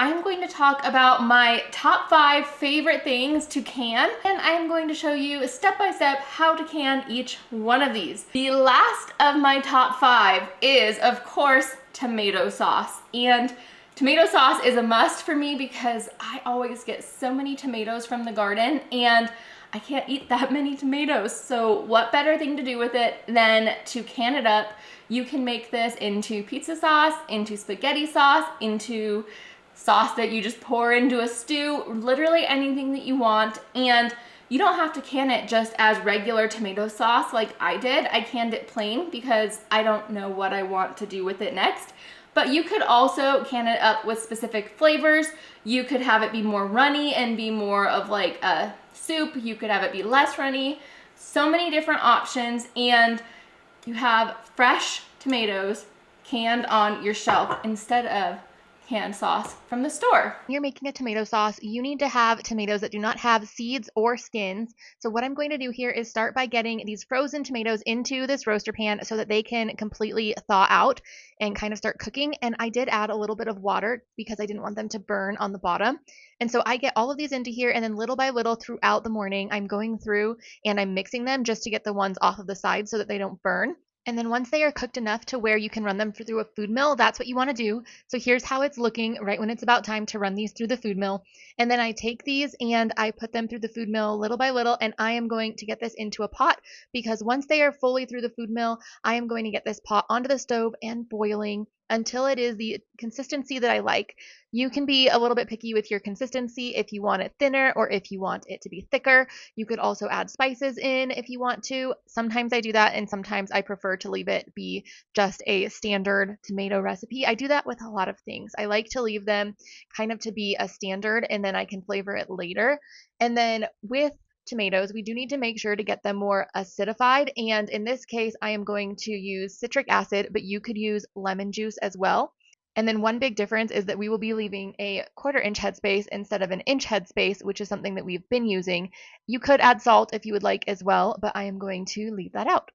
I'm going to talk about my top 5 favorite things to can, and I'm going to show you step by step how to can each one of these. The last of my top 5 is, of course, tomato sauce. And tomato sauce is a must for me because I always get so many tomatoes from the garden and I can't eat that many tomatoes. So what better thing to do with it than to can it up? You can make this into pizza sauce, into spaghetti sauce, into sauce that you just pour into a stew, literally anything that you want. And you don't have to can it just as regular tomato sauce like I did. I canned it plain because I don't know what I want to do with it next. But you could also can it up with specific flavors. You could have it be more runny and be more of like a soup. You could have it be less runny. So many different options, and you have fresh tomatoes canned on your shelf instead of canned sauce from the store. When you're making a tomato sauce, you need to have tomatoes that do not have seeds or skins. So what I'm going to do here is start by getting these frozen tomatoes into this roaster pan so that they can completely thaw out and kind of start cooking. And I did add a little bit of water because I didn't want them to burn on the bottom. And so I get all of these into here, and then little by little throughout the morning, I'm going through and I'm mixing them just to get the ones off of the side so that they don't burn. And then once they are cooked enough to where you can run them through a food mill, that's what you want to do. So here's how it's looking right when it's about time to run these through the food mill. And then I take these and I put them through the food mill little by little, and I am going to get this into a pot because once they are fully through the food mill, I am going to get this pot onto the stove and boiling until it is the consistency that I like. You can be a little bit picky with your consistency if you want it thinner or if you want it to be thicker. You could also add spices in if you want to. Sometimes I do that, and sometimes I prefer to leave it be just a standard tomato recipe. I do that with a lot of things. I like to leave them kind of to be a standard, and then I can flavor it later. And then with tomatoes, we do need to make sure to get them more acidified. And in this case, I am going to use citric acid, but you could use lemon juice as well. And then one big difference is that we will be leaving a 1/4 inch headspace instead of an inch headspace, which is something that we've been using. You could add salt if you would like as well, but I am going to leave that out.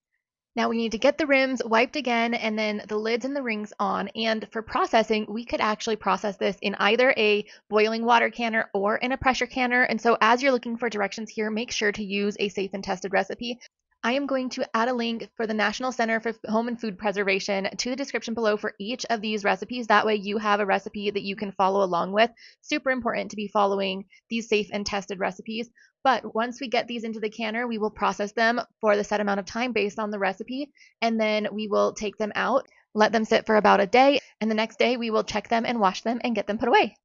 Now we need to get the rims wiped again, and then the lids and the rings on. And for processing, we could actually process this in either a boiling water canner or in a pressure canner. And so as you're looking for directions here, make sure to use a safe and tested recipe. I am going to add a link for the National Center for Home and Food Preservation to the description below for each of these recipes. That way you have a recipe that you can follow along with. Super important to be following these safe and tested recipes. But once we get these into the canner, we will process them for the set amount of time based on the recipe, and then we will take them out, let them sit for about a day, and the next day we will check them and wash them and get them put away.